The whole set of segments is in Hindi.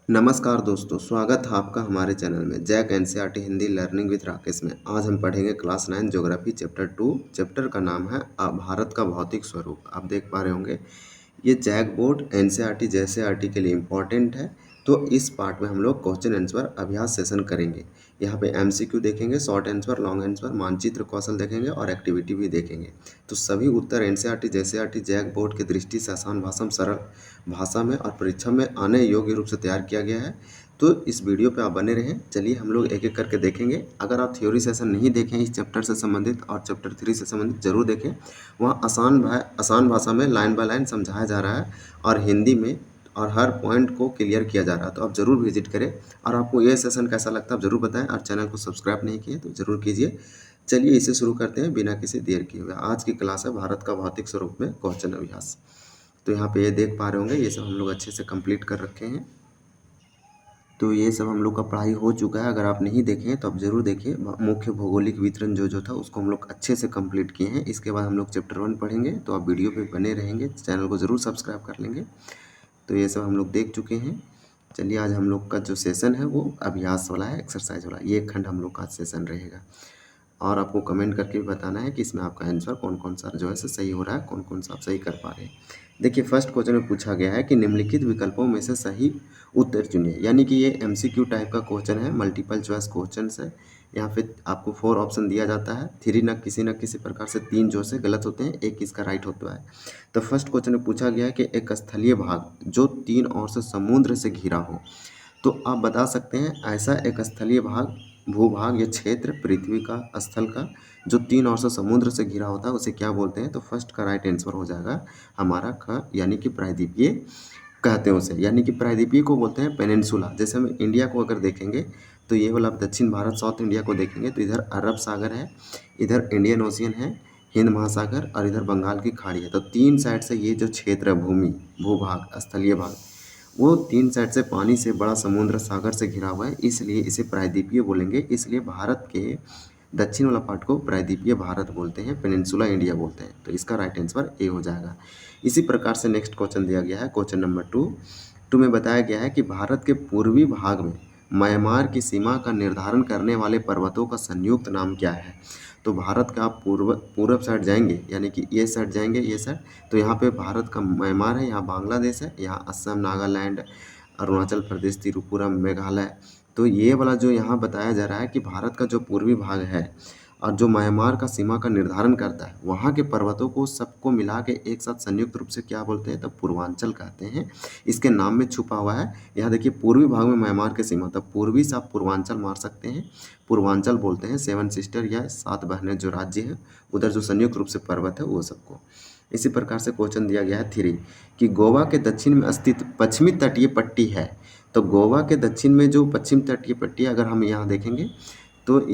नमस्कार दोस्तों, स्वागत है आपका हमारे चैनल में Jack NCERT Hindi learning with Rakesh में। आज हम पढ़ेंगे क्लास 9 ज्योग्राफी चैप्टर 2। चैप्टर का नाम है भारत का भौतिक स्वरूप। आप देख पा रहे होंगे ये जैक बोर्ड एनसीईआरटी जेसीईआरटी के लिए इम्पॉर्टेंट है। तो इस पार्ट में हम लोग क्वेश्चन आंसर अभ्यास सेशन करेंगे। यहाँ पे एमसीक्यू देखेंगे, शॉर्ट आंसर, लॉन्ग आंसर, मानचित्र कौशल देखेंगे और एक्टिविटी भी देखेंगे। तो सभी उत्तर एनसीईआरटी जेसीईआरटी जैक बोर्ड की दृष्टि से आसान भाषा में, सरल भाषा में और परीक्षा में आने योग्य रूप से तैयार किया गया है। तो इस वीडियो पे आप बने रहें। चलिए हम लोग एक एक करके देखेंगे। अगर आप थ्योरी सेशन नहीं देखें इस चैप्टर से संबंधित और चैप्टर 3 से संबंधित जरूर देखें। वहाँ आसान भाषा में लाइन बाय लाइन समझाया जा रहा है और हिंदी में, और हर पॉइंट को क्लियर किया जा रहा है। तो आप ज़रूर विजिट करें। और आपको ये सेशन कैसा लगता है आप ज़रूर बताएं। और चैनल को सब्सक्राइब नहीं किए तो ज़रूर कीजिए। चलिए इसे शुरू करते हैं बिना किसी देर किए हुए। आज की क्लास है भारत का भौतिक स्वरूप में क्वेश्चन अभ्यास। तो यहाँ पे ये देख पा रहे होंगे, ये सब हम लोग अच्छे से कंप्लीट कर रखे हैं। तो ये सब हम लोग का पढ़ाई हो चुका है। अगर आप नहीं देखे हैं तो आप ज़रूर देखिए। मुख्य भौगोलिक वितरण जो था उसको हम लोग अच्छे से कंप्लीट किए हैं। इसके बाद हम लोग चैप्टर 1 पढ़ेंगे। तो आप वीडियो पे बने रहेंगे, चैनल को ज़रूर सब्सक्राइब कर लेंगे। तो ये सब हम लोग देख चुके हैं। चलिए आज हम लोग का जो सेशन है वो अभ्यास वाला है, एक्सरसाइज वाला। ये खंड हम लोग का सेशन रहेगा। और आपको कमेंट करके भी बताना है कि इसमें आपका आंसर कौन कौन सा जो है सही हो रहा है, कौन कौन सा आप सही कर पा रहे हैं। देखिए फर्स्ट क्वेश्चन में पूछा गया है कि निम्नलिखित विकल्पों में से सही उत्तर चुनिए। यानी कि ये एमसीक्यू टाइप का क्वेश्चन है, मल्टीपल चॉइस क्वेश्चन है। यहाँ पे आपको 4 ऑप्शन दिया जाता है। 3 न किसी प्रकार से 3 जो से गलत होते हैं, एक इसका राइट होता है। तो फर्स्ट क्वेश्चन में पूछा गया है कि एक स्थलीय भाग जो 3 ओर से समुद्र से घिरा हो। तो आप बता सकते हैं ऐसा एक स्थलीय भाग, भूभाग या क्षेत्र पृथ्वी का, स्थल का, जो 3 ओर से समुद्र से घिरा होता है उसे क्या बोलते हैं। तो फर्स्ट का राइट आंसर हो जाएगा हमारा ख, यानी कि प्रायद्वीपीय कहते हैं उसे। यानी कि प्रायद्वीपीय को बोलते हैं पेनिनसुला। जैसे हम इंडिया को अगर देखेंगे तो ये वाला दक्षिण भारत, साउथ इंडिया को देखेंगे तो इधर अरब सागर है, इधर इंडियन ओशियन है, हिंद महासागर, और इधर बंगाल की खाड़ी है। तो 3 साइड से ये जो क्षेत्र है, भूमि, भूभाग, स्थलीय भाग, वो 3 साइड से पानी से बड़ा समुद्र सागर से घिरा हुआ है, इसलिए इसे प्रायद्वीपीय बोलेंगे। इसलिए भारत के दक्षिण वाला पार्ट को प्रायद्वीपीय भारत बोलते हैं, पेनिनसुला इंडिया बोलते हैं। तो इसका राइट आंसर ए हो जाएगा। इसी प्रकार से नेक्स्ट क्वेश्चन दिया गया है, क्वेश्चन नंबर 2 में बताया गया है कि भारत के पूर्वी भाग में म्यांमार की सीमा का निर्धारण करने वाले पर्वतों का संयुक्त नाम क्या है। तो भारत का आप पूर्व साइड जाएंगे, यानी कि ये साइड जाएंगे, ये साइड, तो यहाँ पे भारत का म्यांमार है, यहाँ बांग्लादेश है, यहाँ असम, नागालैंड, अरुणाचल प्रदेश, त्रिपुरा, मेघालय। तो ये वाला जो यहाँ बताया जा रहा है कि भारत का जो पूर्वी भाग है और जो म्यांमार का सीमा का निर्धारण करता है, वहाँ के पर्वतों को सबको मिला के एक साथ संयुक्त रूप से क्या बोलते हैं, तब पूर्वांचल कहते हैं। इसके नाम में छुपा हुआ है। यहाँ देखिए पूर्वी भाग में म्यांमार की सीमा, तब पूर्वी से आप पूर्वांचल मार सकते हैं, पूर्वांचल बोलते हैं। 7 सिस्टर या 7 बहनें जो राज्य है, उधर जो संयुक्त रूप से पर्वत है वो सबको। इसी प्रकार से क्वेश्चन दिया गया है 3 कि गोवा के दक्षिण में स्थित पश्चिमी तटीय पट्टी है। तो गोवा के दक्षिण में जो पश्चिम तटीय पट्टी है, अगर हम यहाँ देखेंगे तो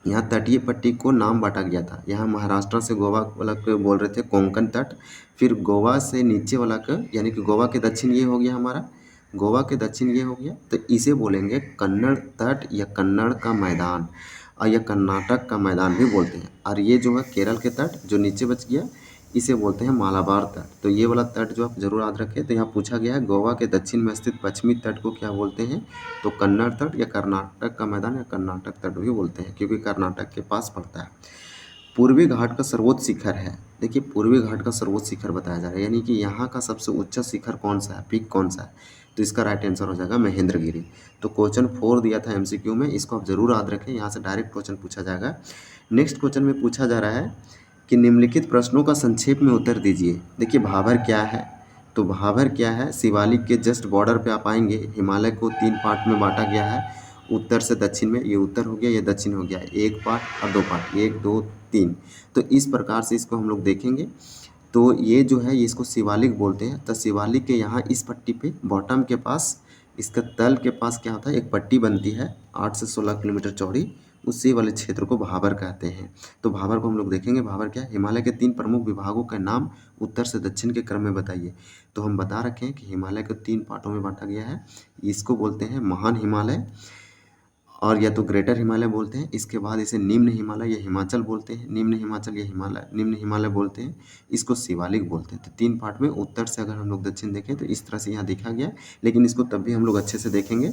यहाँ तटीय पट्टी को नाम बांटा गया था। यहाँ महाराष्ट्र से गोवा वाला को बोल रहे थे कोंकण तट, फिर गोवा से नीचे वाला का, यानी कि गोवा के दक्षिण ये हो गया हमारा, गोवा के दक्षिण ये हो गया, तो इसे बोलेंगे कन्नड़ तट या कन्नड़ का मैदान, और या कर्नाटक का मैदान भी बोलते हैं। और ये जो है केरल के तट जो नीचे बच गया, इसे बोलते हैं मालाबार तट। तो ये वाला तट जो आप जरूर याद रखें। तो यहाँ पूछा गया है गोवा के दक्षिण में स्थित पश्चिमी तट को क्या बोलते हैं। तो कन्नड़ तट या कर्नाटक का मैदान या कर्नाटक तट भी बोलते हैं, क्योंकि कर्नाटक के पास पड़ता है। पूर्वी घाट का सर्वोच्च शिखर है। देखिए पूर्वी घाट का सर्वोच्च शिखर बताया जा रहा है, यानी कि यहाँ का सबसे ऊंचा शिखर कौन सा है, पीक कौन सा है। तो इसका राइट आंसर हो जाएगा महेंद्रगिरी। तो क्वेश्चन 4 दिया था एमसीक्यू में, इसको आप जरूर याद रखें, यहाँ से डायरेक्ट क्वेश्चन पूछा जाएगा। नेक्स्ट क्वेश्चन में पूछा जा रहा है कि निम्नलिखित प्रश्नों का संक्षेप में उत्तर दीजिए। देखिए भाबर क्या है। तो भाबर क्या है, शिवालिक के जस्ट बॉर्डर पे आप आएंगे, हिमालय को 3 पार्ट में बांटा गया है, उत्तर से दक्षिण में। ये उत्तर हो गया, ये दक्षिण हो गया, एक पार्ट और 2 पार्ट, 1 2 3। तो इस प्रकार से इसको हम लोग देखेंगे। तो ये जो है ये इसको शिवालिक बोलते हैं। तो शिवालिक के यहाँ इस पट्टी पे बॉटम के पास, इसका तल के पास क्या होता है, एक पट्टी बनती है 8 से 16 किलोमीटर चौड़ी, उसी वाले क्षेत्र को भाबर कहते हैं। तो भाबर को हम लोग देखेंगे। भाबर क्या है, हिमालय के 3 प्रमुख विभागों का नाम उत्तर से दक्षिण के क्रम में बताइए। तो हम बता रखे हैं कि हिमालय को 3 पार्टों में बांटा गया है। इसको बोलते हैं महान हिमालय, और या तो ग्रेटर हिमालय बोलते हैं, इसके बाद इसे निम्न हिमालय या हिमाचल बोलते हैं, निम्न हिमाचल या निम्न हिमालय बोलते हैं, इसको शिवालिक बोलते हैं। तो 3 पार्ट में उत्तर से अगर हम लोग दक्षिण देखें तो इस तरह से यहाँ देखा गया है, लेकिन इसको तब भी हम लोग अच्छे से देखेंगे।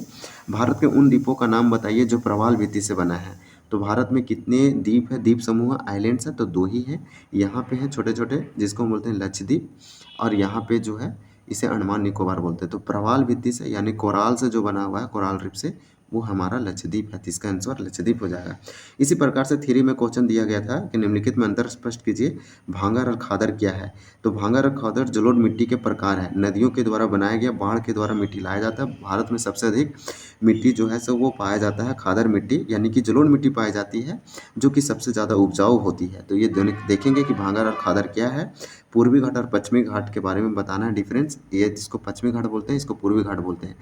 भारत के उन द्वीपों का नाम बताइए जो प्रवाल भित्ति से बना है। तो भारत में कितने द्वीप है, द्वीप समूह आइलैंड्स है, तो 2 ही है। यहाँ पे है छोटे-छोटे जिसको हम बोलते हैं लक्षद्वीप, और यहाँ पे जो है इसे अंडमान निकोबार बोलते हैं। तो प्रवाल भित्ति से यानी कोराल से जो बना हुआ है, कोराल रीफ से, वो हमारा लक्षद्वीप है। तो इसका आंसर लक्षद्वीप हो जाएगा। इसी प्रकार से थ्योरी में क्वेश्चन दिया गया था कि निम्नलिखित में अंतर स्पष्ट कीजिए, भांगर और खादर क्या है। तो भांगर और खादर जलोढ़ मिट्टी के प्रकार है, नदियों के द्वारा बनाया गया, बाढ़ के द्वारा मिट्टी लाया जाता है। भारत में सबसे अधिक मिट्टी जो है सो वो पाया जाता है खादर मिट्टी, यानी कि जलोढ़ मिट्टी पाई जाती है, जो कि सबसे ज़्यादा उपजाऊ होती है। तो ये दोनों देखेंगे कि भांगर और खादर क्या है। पूर्वी घाट और पश्चिमी घाट के बारे में बताना है डिफरेंस। ये जिसको पश्चिमी घाट बोलते हैं, इसको पूर्वी घाट बोलते हैं।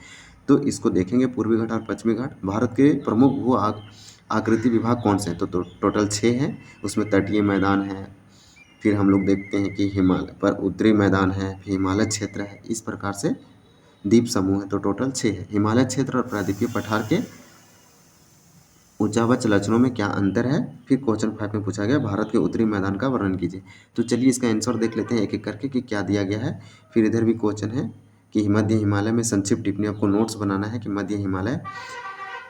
तो इसको देखेंगे पूर्वी घाट और पश्चिमी घाट। भारत के प्रमुख भू आकृति विभाग कौन से हैं, तो टोटल 6 हैं। उसमें तटीय मैदान है, फिर हम लोग देखते हैं कि हिमालय पर उत्तरी मैदान है, फिर हिमालय क्षेत्र है, इस प्रकार से द्वीप समूह है। तो टोटल 6 है। हिमालय क्षेत्र और प्रायद्वीपीय पठार के ऊंचावच लक्षणों में क्या अंतर है। फिर क्वेश्चन 5 में पूछा गया भारत के उत्तरी मैदान का वर्णन कीजिए। तो चलिए इसका आंसर देख लेते हैं एक एक करके कि क्या दिया गया है। फिर इधर भी क्वेश्चन है कि मध्य हिमालय में संक्षिप्त टिप्पणी, आपको नोट्स बनाना है कि मध्य हिमालय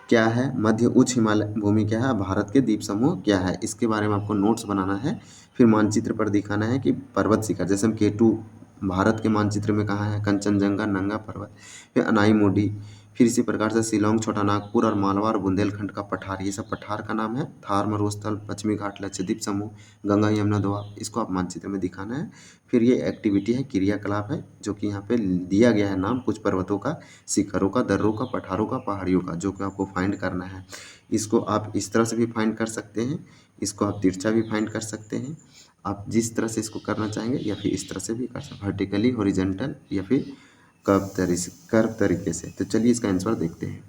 क्या है, मध्य उच्च हिमालय भूमि क्या है, भारत के द्वीप समूह क्या है, इसके बारे में आपको नोट्स बनाना है। फिर मानचित्र पर दिखाना है कि पर्वत शिखर, जैसे हम K2 भारत के मानचित्र में कहाँ है, कंचनजंगा, नंगा पर्वत, फिर अनाई, फिर इसी प्रकार से शिलोंग, छोटा नागपुर और मालवा और बुंदेलखंड का पठार, ये सब पठार का नाम है। थार मरुस्थल, पश्चिमी घाट, लक्षद्वीप समूह, गंगा यमुना दोआब, इसको आप मानचित्र में दिखाना है। फिर ये एक्टिविटी है, क्रियाकलाप है, जो कि यहाँ पे दिया गया है नाम कुछ पर्वतों का, शिखरों का, दर्रों का, पठारों का, पहाड़ियों का, जो कि आपको फाइंड करना है। इसको आप इस तरह से भी फाइंड कर सकते हैं, इसको आप तिरछा भी फाइंड कर सकते हैं, आप जिस तरह से इसको करना चाहेंगे, या फिर इस तरह से भी कर सकते, वर्टिकली, हॉरिजॉन्टल, या फिर कर्व तरीके से। तो चलिए इसका आंसर देखते हैं।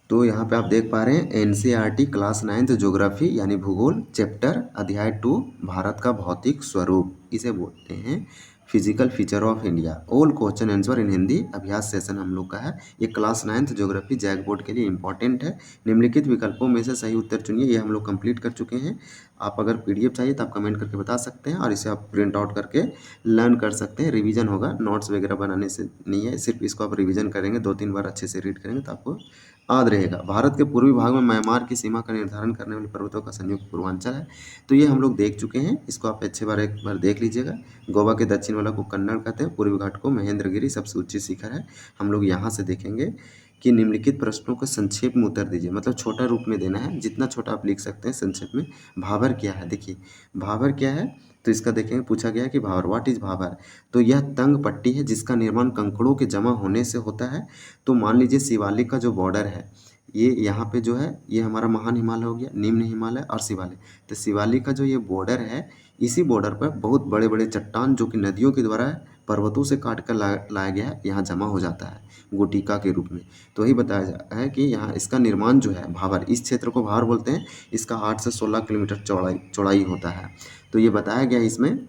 तो यहाँ पे आप देख पा रहे हैं NCERT क्लास 9th ज्योग्राफी यानी भूगोल, चैप्टर अध्याय 2 भारत का भौतिक स्वरूप, इसे बोलते हैं physical feature of India. All question answer in Hindi अभ्यास सेशन हम लोग का है। ये class 9th geography JAC board के लिए इंपॉर्टेंट है। निम्नलिखित विकल्पों में से सही उत्तर चुनिए, ये हम लोग कंप्लीट कर चुके हैं। आप अगर PDF चाहिए तो आप कमेंट करके बता सकते हैं, और इसे आप प्रिंट आउट करके लर्न कर सकते हैं। रिवीजन होगा, नोट्स वगैरह बनाने से नहीं है, सिर्फ इसको आप रिवीजन करेंगे, 2-3 बार अच्छे से रीड करेंगे तो आपको याद रहेगा। भारत के पूर्वी भाग में म्यांमार की सीमा का निर्धारण करने वाले पर्वतों का संयुक्त पूर्वांचल है। तो ये हम लोग देख चुके हैं, इसको आप अच्छे बार एक बार देख लीजिएगा। गोवा के दक्षिण वाला को कन्नड़ कहते हैं, पूर्वी घाट को महेंद्रगिरी सबसे ऊंची शिखर है। हम लोग यहाँ से देखेंगे कि निम्नलिखित प्रश्नों को संक्षेप में उत्तर दीजिए, मतलब छोटा रूप में देना है, जितना छोटा आप लिख सकते हैं संक्षेप में। भाबर क्या है, देखिए भाबर क्या है, तो इसका देखेंगे, पूछा गया है कि भाबर, व्हाट इज भाबर। तो यह तंग पट्टी है जिसका निर्माण कंकड़ों के जमा होने से होता है। तो मान लीजिए शिवालिक का जो बॉर्डर है, ये यहाँ पे जो है, ये हमारा महान हिमालय हो गया, निम्न हिमालय और शिवालिक। तो शिवालिक का जो ये बॉर्डर है, इसी बॉर्डर पर बहुत बड़े बड़े चट्टान जो कि नदियों के द्वारा पर्वतों से काट कर लाया गया है, यहाँ जमा हो जाता है गुटिका के रूप में। तो वही बताया जा है कि यहाँ इसका निर्माण जो है भाबर, इस क्षेत्र को भाबर बोलते हैं। इसका 8 से 16 किलोमीटर चौड़ाई होता है। तो ये बताया गया इसमें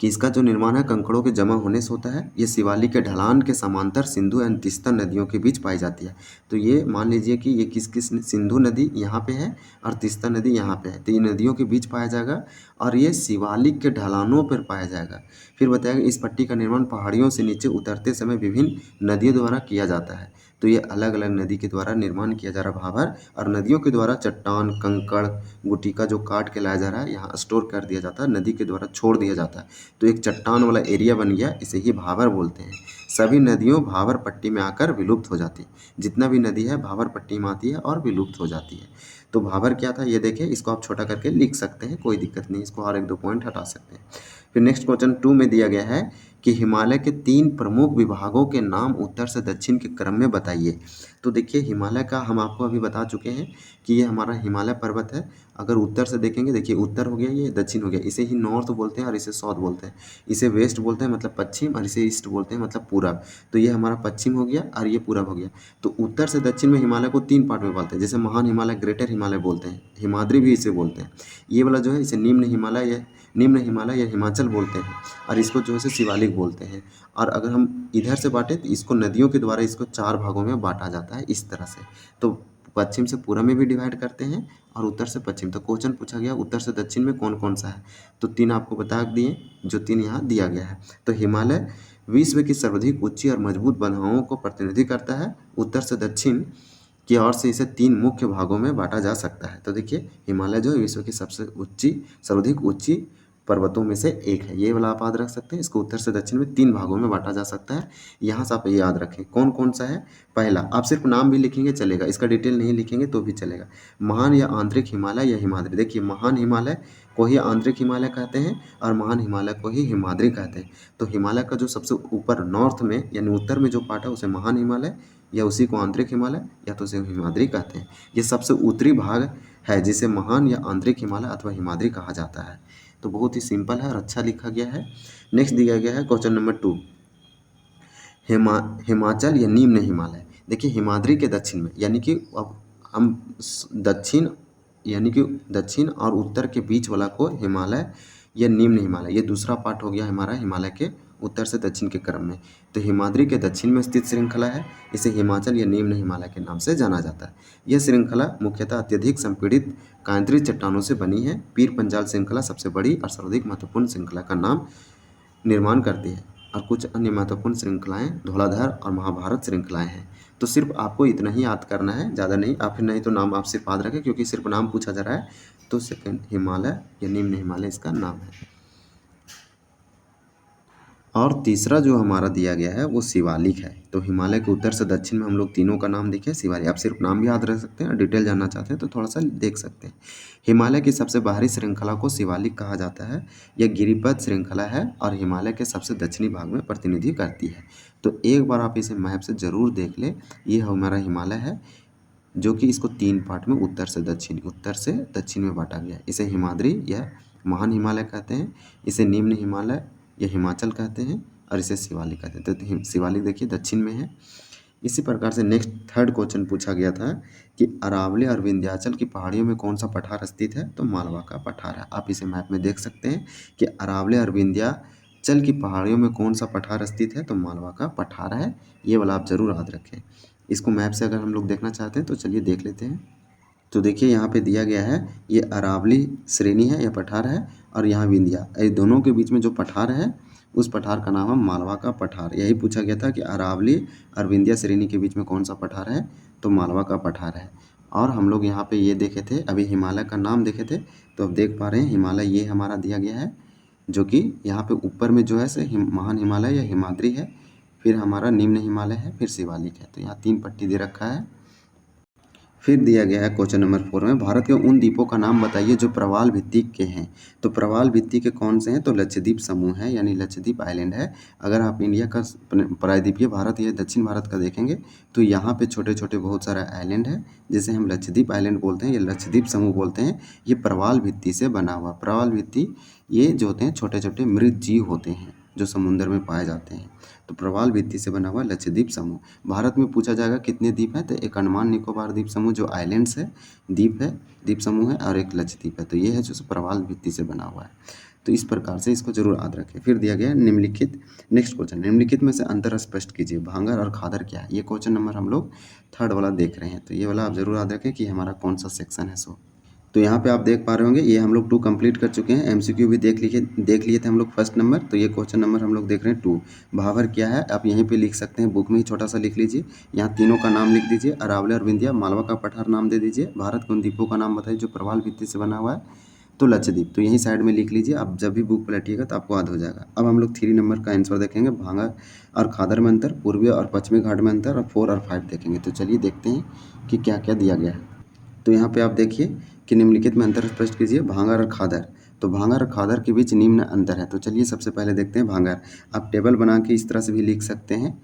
कि इसका जो निर्माण है कंकड़ों के जमा होने से होता है। ये शिवालिक के ढलान के समांतर सिंधु एवं तीस्ता नदियों के बीच पाई जाती है। तो ये मान लीजिए कि ये किस सिंधु नदी यहाँ पे है और तीस्ता नदी यहाँ पे है, तो ये नदियों के बीच पाया जाएगा, और ये शिवालिक के ढलानों पर पाया जाएगा। फिर बताया इस पट्टी का निर्माण पहाड़ियों से नीचे उतरते समय विभिन्न नदियों द्वारा किया जाता है। तो ये अलग अलग नदी के द्वारा निर्माण किया जा रहा है भाबर, और नदियों के द्वारा चट्टान, कंकड़, गुटिका जो काट के लाया जा रहा है, यहाँ स्टोर कर दिया जाता है, नदी के द्वारा छोड़ दिया जाता है। तो एक चट्टान वाला एरिया बन गया, इसे ही भाबर बोलते हैं। सभी नदियों भाबर पट्टी में आकर विलुप्त हो जाती है। जितना भी नदी है भाबर पट्टी में आती है और विलुप्त हो जाती है। तो भाबर क्या था ये देखें, इसको आप छोटा करके लिख सकते हैं, कोई दिक्कत नहीं, इसको और 1-2 पॉइंट हटा सकते हैं। फिर नेक्स्ट क्वेश्चन 2 में दिया गया है कि हिमालय के 3 प्रमुख विभागों के नाम उत्तर से दक्षिण के क्रम में बताइए। तो देखिए हिमालय का हम आपको अभी बता चुके हैं कि ये हमारा हिमालय पर्वत है। अगर उत्तर से देखेंगे, देखिए उत्तर हो गया, ये दक्षिण हो गया, इसे ही नॉर्थ बोलते हैं और इसे साउथ बोलते हैं। इसे वेस्ट बोलते हैं मतलब पश्चिम, और इसे ईस्ट बोलते हैं मतलब पूरब। तो ये हमारा पश्चिम हो गया और ये पूरब हो गया। तो उत्तर से दक्षिण में हिमालय को 3 पार्ट में बांटते हैं, जैसे महान हिमालय, ग्रेटर हिमालय बोलते हैं, हिमाद्री भी इसे बोलते हैं। ये वाला जो है इसे निम्न हिमालय या हिमाचल हिमाचल बोलते हैं और इसको जो है शिवालिक बोलते हैं। और अगर हम इधर से बांटें तो इसको नदियों के द्वारा इसको 4 भागों में बाँटा जाता है इस तरह से। तो पश्चिम से पूर्व में भी डिवाइड करते हैं और उत्तर से पश्चिम। तो क्वेश्चन पूछा गया उत्तर से दक्षिण में कौन-कौन सा है? तो 3 आपको बता दिए, जो 3 यहाँ दिया गया है। तो हिमालय विश्व की सर्वाधिक ऊँची और मजबूत बंधाओं को प्रतिनिधि करता है। उत्तर से दक्षिण की ओर से इसे 3 मुख्य भागों में बाँटा जा सकता है। तो देखिए हिमालय जो है विश्व की सबसे सर्वाधिक ऊँची पर्वतों में से एक है। ये वाला आप याद रख सकते हैं। इसको उत्तर से दक्षिण में 3 भागों में बाँटा जा सकता है। यहाँ से आप ये याद रखें कौन-कौन सा है। पहला, आप सिर्फ नाम भी लिखेंगे चलेगा, इसका डिटेल नहीं लिखेंगे तो भी चलेगा। महान या आंतरिक हिमालय या हिमाद्री। देखिए महान हिमालय को ही आंतरिक हिमालय कहते हैं और महान हिमालय को ही हिमाद्री कहते हैं। तो हिमालय का जो सबसे ऊपर नॉर्थ में यानी उत्तर में जो पार्ट है उसे महान हिमालय या उसी को आंतरिक हिमालय या तो उसे हिमाद्री कहते हैं। ये सबसे उत्तरी भाग है जिसे महान या आंतरिक हिमालय अथवा हिमाद्री कहा जाता है। तो बहुत ही सिंपल है और अच्छा लिखा गया है। नेक्स्ट दिया गया है क्वेश्चन नंबर 2, हिमाचल या निम्न हिमालय। देखिए हिमाद्री के दक्षिण में यानी कि अब हम दक्षिण यानी कि दक्षिण और उत्तर के बीच वाला को हिमालय या निम्न हिमालय, ये दूसरा पार्ट हो गया हमारा हिमालय के उत्तर से दक्षिण के क्रम में। तो हिमाद्री के दक्षिण में स्थित श्रृंखला है, इसे हिमाचल या निम्न हिमालय के नाम से जाना जाता है। यह श्रृंखला मुख्यतः अत्यधिक संपीड़ित कांतरित चट्टानों से बनी है। पीर पंजाल श्रृंखला सबसे बड़ी और सर्वाधिक महत्वपूर्ण श्रृंखला का नाम निर्माण करती है और कुछ अन्य महत्वपूर्ण श्रृंखलाएं धौलाधार और महाभारत श्रृंखलाएं हैं। तो सिर्फ आपको इतना ही याद करना है, ज़्यादा नहीं। आप फिर नहीं तो नाम आप सिर्फ याद रखें क्योंकि सिर्फ नाम पूछा जा रहा है। तो सेकंड हिमालय या निम्न हिमालय इसका नाम है। और तीसरा जो हमारा दिया गया है वो शिवालिक है। तो हिमालय के उत्तर से दक्षिण में हम लोग तीनों का नाम देखें शिवालिक। आप सिर्फ नाम भी याद रख सकते हैं और डिटेल जानना चाहते हैं तो थोड़ा सा देख सकते हैं। हिमालय की सबसे बाहरी श्रृंखला को शिवालिक कहा जाता है। यह गिरिपथ श्रृंखला है और हिमालय के सबसे दक्षिणी भाग में प्रतिनिधि करती है। तो एक बार आप इसे मैप से ज़रूर देख लें। ये हमारा हिमालय है जो कि इसको 3 पार्ट में उत्तर से दक्षिण में बांटा गया है। इसे हिमाद्री या महान हिमालय कहते हैं, इसे निम्न हिमालय या हिमाचल कहते हैं और इसे शिवालिक कहते हैं। तो शिवालिक देखिए दक्षिण में है। इसी प्रकार से नेक्स्ट थर्ड क्वेश्चन पूछा गया था कि अरावली और विंध्याचल की पहाड़ियों में कौन सा पठार स्थित है? तो मालवा का पठार है। आप इसे मैप में देख सकते हैं कि अरावली और विंध्याचल की पहाड़ियों में कौन सा पठार स्थित है? तो मालवा का पठार है। ये वाला आप ज़रूर याद रखें। इसको मैप से अगर हम लोग देखना चाहते हैं तो चलिए देख लेते हैं। तो देखिए यहाँ पे दिया गया है ये अरावली श्रेणी है या पठार है और यहाँ विंध्या, ये दोनों के बीच में जो पठार है उस पठार का नाम है मालवा का पठार। यही पूछा गया था कि अरावली और विंध्या श्रेणी के बीच में कौन सा पठार है? तो मालवा का पठार है। और हम लोग यहाँ पे ये देखे थे, अभी हिमालय का नाम देखे थे तो अब देख पा रहे हैं हिमालय ये हमारा दिया गया है जो कि यहाँ पे ऊपर में जो है से महान हिमालय या हिमाद्री है, फिर हमारा निम्न हिमालय है, फिर शिवालिक है। तो यहाँ 3 पट्टी दे रखा है। फिर दिया गया है क्वेश्चन नंबर 4 में भारत के उन द्वीपों का नाम बताइए जो प्रवाल भित्ति के हैं। तो प्रवाल भित्ति के कौन से हैं? तो लक्षद्वीप समूह है यानी लक्षद्वीप आइलैंड है। अगर आप इंडिया का प्रायद्वीपीय भारत या दक्षिण भारत का देखेंगे तो यहाँ पे छोटे छोटे बहुत सारे आइलैंड है जिसे हम लक्षद्वीप आइलैंड बोलते हैं या लक्षद्वीप समूह बोलते हैं। ये प्रवाल भित्ति से बना हुआ। प्रवाल भित्ति ये जो होते हैं छोटे छोटे मृत जीव होते हैं जो समुद्र में पाए जाते हैं। तो प्रवाल भित्ति से बना हुआ लक्षद्वीप समूह। भारत में पूछा जाएगा कितने द्वीप हैं? तो एक अंडमान निकोबार द्वीप समूह जो आइलैंड्स है, द्वीप समूह है और एक लक्षद्वीप है। तो ये है जो प्रवाल भित्ति से बना हुआ है। तो इस प्रकार से इसको जरूर याद रखें। फिर दिया गया है निम्नलिखित, नेक्स्ट क्वेश्चन, निम्नलिखित में से अंतर स्पष्ट कीजिए। भांगर और खादर क्या है? ये क्वेश्चन नंबर हम लोग 3rd वाला देख रहे हैं। तो ये वाला आप जरूर याद रखें कि हमारा कौन सा सेक्शन है। सो तो यहाँ पे आप देख पा रहे होंगे ये हम लोग 2 कंप्लीट कर चुके हैं। एमसीक्यू भी देख लिए थे हम लोग 1st नंबर। तो ये क्वेश्चन नंबर हम लोग देख रहे हैं 2। भावर क्या है? आप यहीं पे लिख सकते हैं, बुक में ही छोटा सा लिख लीजिए। यहाँ तीनों का नाम लिख दीजिए, अरावली और विंध्या, मालवा का पठार नाम दे दीजिए। भारत के उन द्वीपों का नाम बताइए जो प्रवाल भित्ति से बना हुआ है। तो लक्षद्वीप, तो यहीं साइड में लिख लीजिए। आप जब भी बुक पलटिएगा तो आपको याद हो जाएगा। अब हम लोग 3 नंबर का आंसर देखेंगे, भांगर और खादर में अंतर, पूर्वी और पश्चिमी घाट में अंतर, और 4 और 5 देखेंगे। तो चलिए देखते हैं कि क्या क्या दिया गया है। तो यहाँ पे आप देखिए कि निम्नलिखित में अंतर स्पष्ट कीजिए। भांगर और खादर, तो भांगर और खादर के बीच निम्न अंतर है। तो चलिए सबसे पहले देखते हैं भांगर। आप टेबल बना के इस तरह से भी लिख सकते हैं,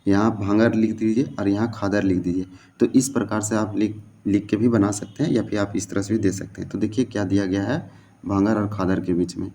यहाँ भांगर लिख दीजिए और यहाँ खादर लिख दीजिए। तो इस प्रकार से आप लिख के भी बना सकते हैं या फिर आप इस तरह से भी दे सकते हैं। तो देखिए क्या दिया गया है भांगर और खादर के बीच में।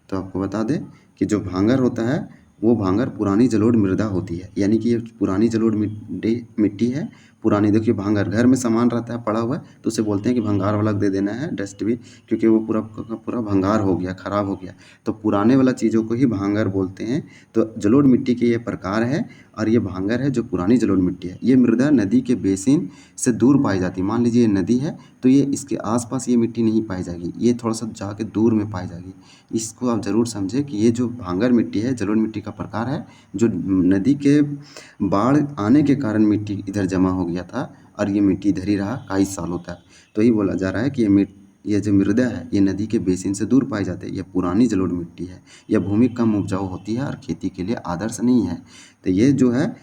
तो आपको बता दें कि जो भांगर होता है वो भांगर पुरानी जलोढ़ मृदा होती है, यानी कि ये पुरानी जलोढ़ मिट्टी है, पुरानी, देखिए भांगार, घर में सामान रहता है पड़ा हुआ तो उसे बोलते हैं कि भंगार वाला दे देना है डस्टबिन, क्योंकि वो पूरा का पूरा भंगार हो गया, खराब हो गया। तो पुराने वाला चीज़ों को ही भांगार बोलते हैं। तो जलोढ़ मिट्टी के ये प्रकार है, और ये भांगर है जो पुरानी जलोढ़ मिट्टी है। ये मृदा नदी के बेसिन से दूर पाई जाती है। मान लीजिए ये नदी है तो ये इसके आसपास ये मिट्टी नहीं पाई जाएगी, ये थोड़ा सा जाके दूर में पाई जाएगी। इसको आप ज़रूर समझें कि ये जो भांगर मिट्टी है, जलोढ़ मिट्टी का प्रकार है, जो नदी के बाढ़ आने के कारण मिट्टी इधर जमा हो गया था और ये मिट्टी इधर ही रहा कई सालों तक। तो यही बोला जा रहा है कि ये जो मृदा है ये नदी के बेसिन से दूर पाई जाती है। यह पुरानी जलोढ़ मिट्टी है। यह भूमि कम उपजाऊ होती है और खेती के लिए आदर्श नहीं है। तो ये जो है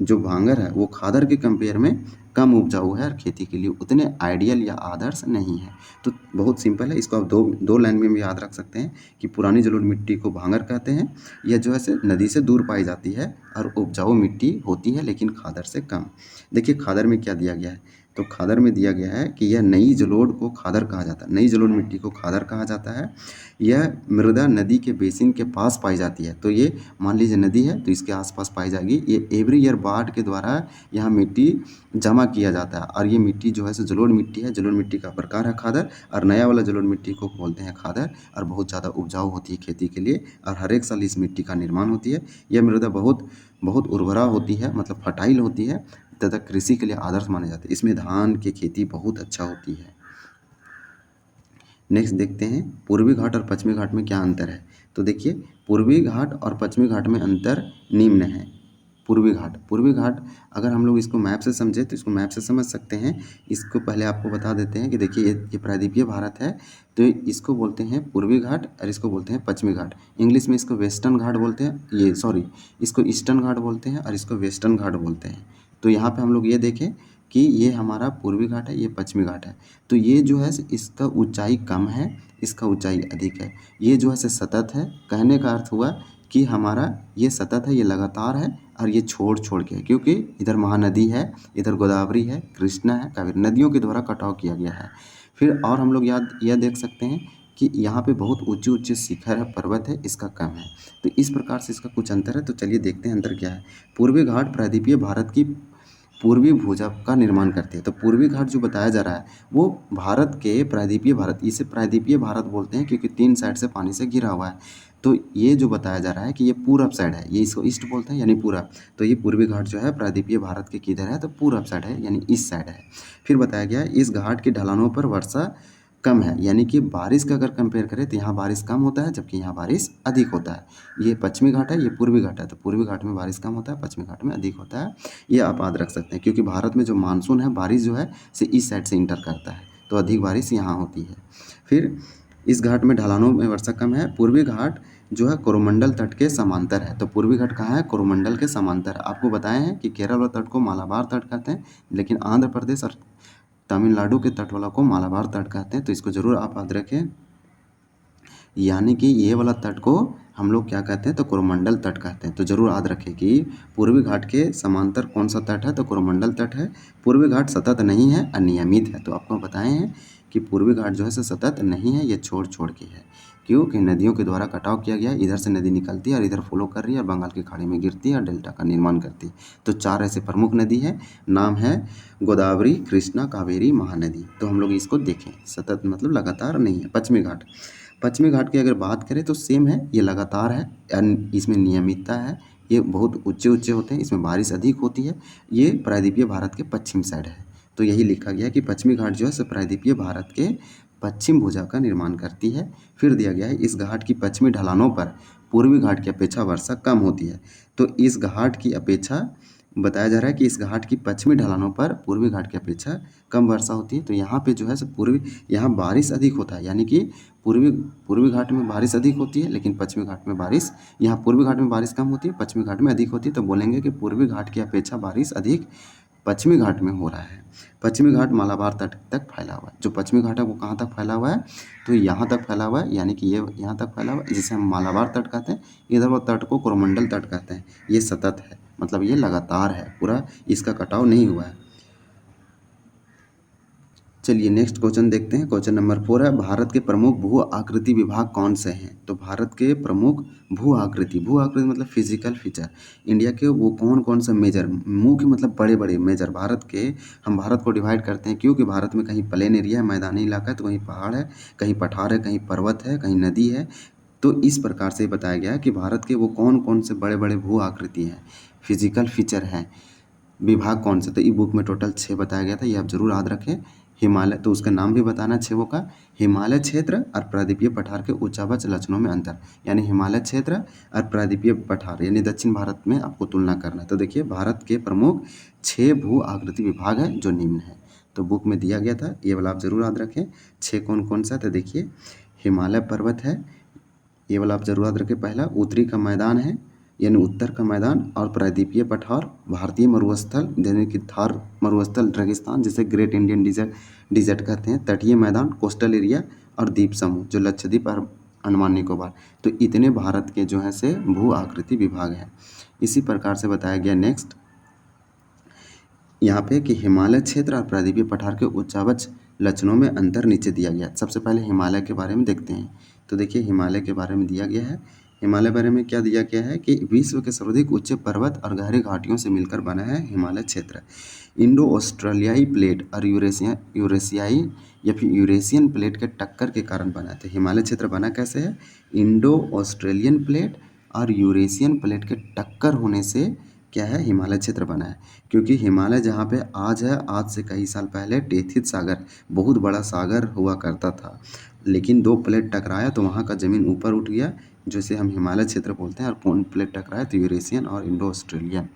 जो भांगर है वो खादर के कंपेयर में कम उपजाऊ है और खेती के लिए उतने आइडियल या आदर्श नहीं है। तो बहुत सिंपल है, इसको आप दो लाइन में भी याद रख सकते हैं कि पुरानी जलोढ़ मिट्टी को भांगर कहते हैं। यह जो है से नदी से दूर पाई जाती है और उपजाऊ मिट्टी होती है, लेकिन खादर से कम। देखिए खादर में क्या दिया गया है, तो खादर में दिया गया है कि यह नई जलोढ़ को खादर कहा जाता है। नई जलोढ़ मिट्टी को खादर कहा जाता है। यह मृदा नदी के बेसिन के पास पाई जाती है। तो ये मान लीजिए नदी है तो इसके आसपास पाई जाएगी। ये एवरी ईयर बाढ़ के द्वारा यहाँ मिट्टी जमा किया जाता है, और ये मिट्टी जो है सो जलोढ़ मिट्टी है। जलोढ़ मिट्टी का प्रकार है खादर, और नया वाला जलोढ़ मिट्टी को बोलते हैं खादर, और बहुत ज़्यादा उपजाऊ होती है खेती के लिए, और हर एक साल इस मिट्टी का निर्माण होती है। यह मृदा बहुत बहुत उर्वरा होती है, मतलब फर्टाइल होती है, तथा कृषि के लिए आदर्श माने जाते हैं। इसमें धान की खेती बहुत अच्छा होती है। नेक्स्ट देखते हैं पूर्वी घाट और पश्चिमी घाट में क्या अंतर है। तो देखिए पूर्वी घाट और पश्चिमी घाट में अंतर निम्न है। पूर्वी घाट अगर हम लोग इसको मैप से समझे तो इसको मैप से समझ सकते हैं। इसको पहले आपको बता देते हैं कि देखिए ये प्रायद्वीपीय भारत है, तो इसको बोलते हैं पूर्वी घाट और इसको बोलते हैं पश्चिमी घाट। इंग्लिश में इसको वेस्टर्न घाट बोलते हैं, इसको ईस्टर्न घाट बोलते हैं और इसको वेस्टर्न घाट बोलते हैं। तो यहाँ पे हम लोग ये देखें कि ये हमारा पूर्वी घाट है, ये पश्चिमी घाट है। तो ये जो है इसका ऊंचाई कम है, इसका ऊंचाई अधिक है। ये जो है सतत है। कहने का अर्थ हुआ कि हमारा ये सतत है, ये लगातार है, और ये छोड़ छोड़ के है, क्योंकि इधर महानदी है, इधर गोदावरी है, कृष्णा है, कावेरी, नदियों के द्वारा कटाव किया गया है। फिर और हम लोग यह देख सकते हैं कि यहाँ पे बहुत ऊंचे ऊंचे शिखर है, पर्वत है, इसका कम है। तो इस प्रकार से इसका कुछ अंतर है। तो चलिए देखते हैं अंतर क्या है। पूर्वी घाट प्रायद्वीपीय भारत की पूर्वी भुजा का निर्माण करते हैं। तो पूर्वी घाट जो बताया जा रहा है वो भारत के प्रायद्वीपीय भारत, इसे प्रायद्वीपीय भारत बोलते हैं क्योंकि 3 साइड से पानी से घिरा हुआ है। तो ये जो बताया जा रहा है कि ये पूरब साइड है, ये इसको ईस्ट बोलते हैं यानी पूरब। तो ये पूर्वी घाट जो है प्रायद्वीपीय भारत के किधर है, तो पूरब साइड है यानी ईस्ट साइड है। फिर बताया गया है इस घाट की ढलानों पर वर्षा कम है, यानी कि बारिश का अगर कंपेयर करें तो यहाँ बारिश कम होता है जबकि यहाँ बारिश अधिक होता है। ये पश्चिमी घाट है, ये पूर्वी घाट है। तो पूर्वी घाट में बारिश कम होता है, पश्चिमी घाट में अधिक होता है। ये आप याद रख सकते हैं क्योंकि भारत में जो मानसून है, बारिश जो है से ईस्ट साइड से इंटर करता है, तो अधिक बारिश यहाँ होती है। फिर इस घाट में ढलानों में वर्षा कम है। पूर्वी घाट जो है कोरोमंडल तट के समांतर है। तो पूर्वी घाट कहाँ है, कोरोमंडल के समांतर। आपको बताए हैं कि केरल वाला तट को मालाबार तट कहते हैं, लेकिन आंध्र प्रदेश और तमिलनाडु के तट वाला को मालाबार तट कहते हैं। तो इसको जरूर आप याद रखें, यानी कि ये वाला तट को हम लोग क्या कहते हैं, तो कोरोमंडल तट कहते हैं। तो जरूर याद रखें कि पूर्वी घाट के समांतर कौन सा तट है, तो कोरोमंडल तट है। पूर्वी घाट सतत नहीं है, अनियमित है। तो आपको बताए हैं कि पूर्वी घाट जो है सतत नहीं है, ये छोड़ छोड़ के है। क्योंकि नदियों के द्वारा कटाव किया गया है। इधर से नदी निकलती है और इधर फॉलो कर रही है और बंगाल की खाड़ी में गिरती है और डेल्टा का निर्माण करती है। तो 4 ऐसे प्रमुख नदी है, नाम है गोदावरी, कृष्णा, कावेरी, महानदी। तो हम लोग इसको देखें, सतत मतलब लगातार नहीं है। पश्चिमी घाट की अगर बात करें तो सेम है, ये लगातार है, इसमें नियमितता है, ये बहुत ऊंचे ऊंचे होते हैं, इसमें बारिश अधिक होती है। ये प्रायद्वीपीय भारत के पश्चिम साइड है। तो यही लिखा गया कि पश्चिमी घाट जो है सो प्रायद्वीपीय भारत के पश्चिम भुजा का निर्माण करती है। फिर दिया गया है इस घाट की पश्चिमी ढलानों पर पूर्वी घाट की अपेक्षा वर्षा कम होती है। तो इस घाट की अपेक्षा बताया जा रहा है कि इस घाट की पश्चिमी ढलानों पर पूर्वी घाट की अपेक्षा कम वर्षा होती है। तो यहाँ पे जो है सो यहाँ बारिश अधिक होता है, यानी कि पूर्वी घाट में बारिश अधिक होती है, लेकिन पश्चिमी घाट में बारिश, यहाँ पूर्वी घाट में बारिश कम होती है, पश्चिमी घाट में अधिक होती है। तो बोलेंगे कि पूर्वी घाट की अपेक्षा बारिश अधिक पश्चिमी घाट में हो रहा है। पश्चिमी घाट मालाबार तट तक फैला हुआ है। जो पश्चिमी घाट है वो कहाँ तक फैला हुआ है, तो यहाँ तक फैला हुआ है, यानी कि ये यहाँ तक फैला हुआ है, जिसे हम मालाबार तट कहते हैं। इधर वो तट को कोरोमंडल तट कहते हैं। ये सतत है, मतलब ये लगातार है, पूरा इसका कटाव नहीं हुआ है। चलिए नेक्स्ट क्वेश्चन देखते हैं। क्वेश्चन नंबर 4 है, भारत के प्रमुख भू आकृति विभाग कौन से हैं? तो भारत के प्रमुख भू आकृति मतलब फिजिकल फीचर, इंडिया के वो कौन कौन से मेजर, मुख्य मतलब बड़े बड़े मेजर भारत के, हम भारत को डिवाइड करते हैं क्योंकि भारत में कहीं प्लेन एरिया है, मैदानी इलाका है, तो कहीं पहाड़ है, कहीं पठार है, कहीं पर्वत है, कहीं नदी है। तो इस प्रकार से बताया गया है कि भारत के वो कौन कौन से बड़े बड़े भू आकृति हैं, फिजिकल फीचर हैं, विभाग कौन से। तो ई बुक में टोटल 6 बताया गया था, ये आप जरूर याद रखें। हिमालय, तो उसका नाम भी बताना 6 का, हिमालय क्षेत्र और प्रायद्वीपीय पठार के उच्चावच लक्षणों में अंतर, यानी हिमालय क्षेत्र और प्रायद्वीपीय पठार यानी दक्षिण भारत में आपको तुलना करना है। तो देखिए भारत के प्रमुख 6 भू आकृति विभाग हैं जो निम्न है, तो बुक में दिया गया था, ये वाला आप जरूर याद रखें। 6 कौन कौन सा, तो देखिए हिमालय पर्वत है, ये वाला आप जरूर याद रखें। पहला उत्तरी का मैदान है यानी उत्तर का मैदान, और प्रायद्वीपीय पठार, भारतीय मरुस्थल यानी कि थार मरुस्थल रेगिस्तान जिसे ग्रेट इंडियन डिजर्ट कहते हैं, तटीय मैदान, कोस्टल एरिया और द्वीप समूह जो लक्षद्वीप और अंडमान निकोबार। तो इतने भारत के जो है से भू आकृति विभाग हैं। इसी प्रकार से बताया गया नेक्स्ट यहाँ पे कि हिमालय क्षेत्र और प्रायद्वीपीय पठार के उच्चावच लक्षणों में अंतर नीचे दिया गया। सबसे पहले हिमालय के बारे में देखते हैं। तो देखिए हिमालय के बारे में दिया गया है, हिमालय बारे में क्या दिया गया है कि विश्व के सर्वाधिक उच्च पर्वत और गहरी घाटियों से मिलकर बना है हिमालय क्षेत्र। इंडो ऑस्ट्रेलियाई प्लेट और यूरेशियाई या फिर यूरेशियन प्लेट के टक्कर के कारण बना है। तो हिमालय क्षेत्र बना कैसे है? इंडो ऑस्ट्रेलियन प्लेट और यूरेशियन प्लेट के टक्कर होने से क्या है, हिमालय क्षेत्र बना है। क्योंकि हिमालय जहाँ पे आज है, आज से कई साल पहले टेथिस सागर बहुत बड़ा सागर हुआ करता था, लेकिन 2 प्लेट टकराया तो वहाँ का ज़मीन ऊपर उठ गया, जिसे हम हिमालय क्षेत्र बोलते हैं। और कौन प्लेट टकराया? तो यूरेशियन और इंडो ऑस्ट्रेलियन।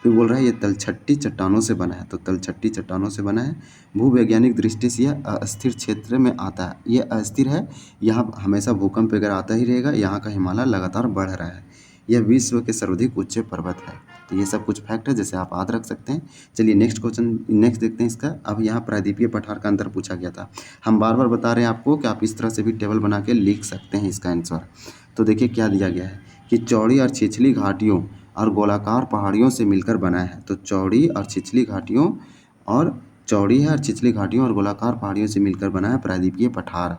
फिर बोल रहा है ये तलछट्टी चट्टानों से बना है, तो तलछट्टी चट्टानों से बना है। भूवैज्ञानिक दृष्टि से यह अस्थिर क्षेत्र में आता है, ये अस्थिर है, यहाँ हमेशा भूकंप वगैरह आता ही रहेगा। यहाँ का हिमालय लगातार बढ़ रहा है, यह विश्व के सर्वाधिक ऊंचे पर्वत है। तो ये सब कुछ फैक्ट है जैसे आप याद रख सकते हैं। चलिए नेक्स्ट क्वेश्चन नेक्स्ट देखते हैं इसका। अब यहाँ प्रायद्वीपीय पठार का अंतर पूछा गया था, हम बार बार बता रहे हैं आपको कि आप इस तरह से भी टेबल बना के लिख सकते हैं इसका आंसर। तो देखिए क्या दिया गया है कि चौड़ी और छिछली घाटियों और गोलाकार पहाड़ियों से मिलकर बना है। तो चौड़ी और छिछली घाटियों और चौड़ी है और छिछली घाटियों और गोलाकार पहाड़ियों से मिलकर बना है प्रायद्वीपीय पठार।